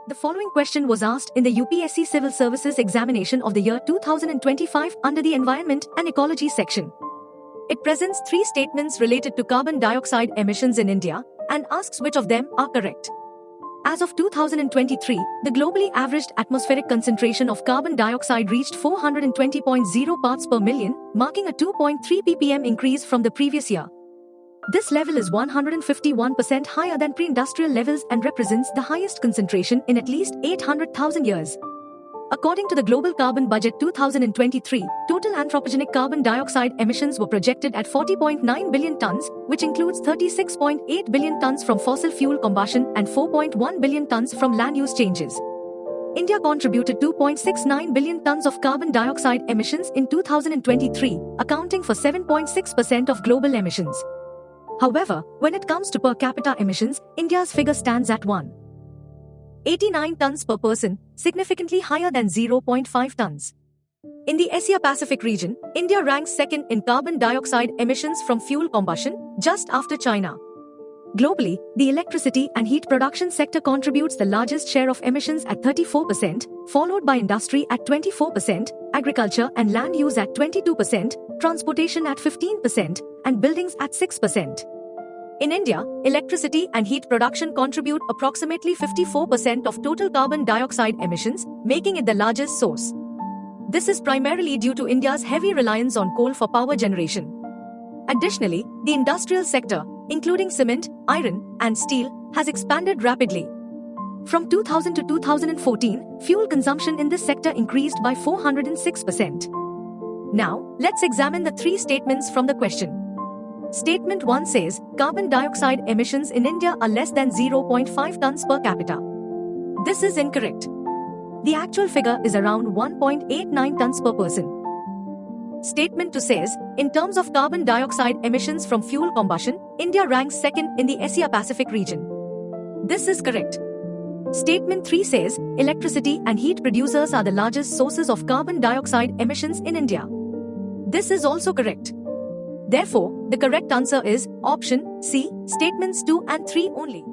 The following question was asked in the UPSC Civil Services examination of the year 2025 under the Environment and Ecology section. It presents three statements related to carbon dioxide emissions in India and asks which of them are correct. As of 2023, the globally averaged atmospheric concentration of carbon dioxide reached 420.0 parts per million, marking a 2.3 ppm increase from the previous year. This level is 151% higher than pre-industrial levels and represents the highest concentration in at least 800,000 years. According to the Global Carbon Budget 2023, total anthropogenic carbon dioxide emissions were projected at 40.9 billion tons, which includes 36.8 billion tons from fossil fuel combustion and 4.1 billion tons from land use changes. India contributed 2.69 billion tons of carbon dioxide emissions in 2023, accounting for 7.6% of global emissions. However, when it comes to per capita emissions, India's figure stands at 1.89 tons per person, significantly higher than 0.5 tons. In the Asia-Pacific region, India ranks second in carbon dioxide emissions from fuel combustion, just after China. Globally, the electricity and heat production sector contributes the largest share of emissions at 34%, followed by industry at 24%, agriculture and land use at 22%, transportation at 15%, and buildings at 6%. In India, electricity and heat production contribute approximately 54% of total carbon dioxide emissions, making it the largest source. This is primarily due to India's heavy reliance on coal for power generation. Additionally, the industrial sector, including cement, iron, and steel, has expanded rapidly. From 2000 to 2014, fuel consumption in this sector increased by 406%. Now, let's examine the three statements from the question. Statement 1 says, carbon dioxide emissions in India are less than 0.5 tons per capita. This is incorrect. The actual figure is around 1.89 tons per person. Statement 2 says, in terms of carbon dioxide emissions from fuel combustion, India ranks second in the Asia-Pacific region. This is correct. Statement 3 says, electricity and heat producers are the largest sources of carbon dioxide emissions in India. This is also correct. Therefore, the correct answer is option C, statements 2 and 3 only.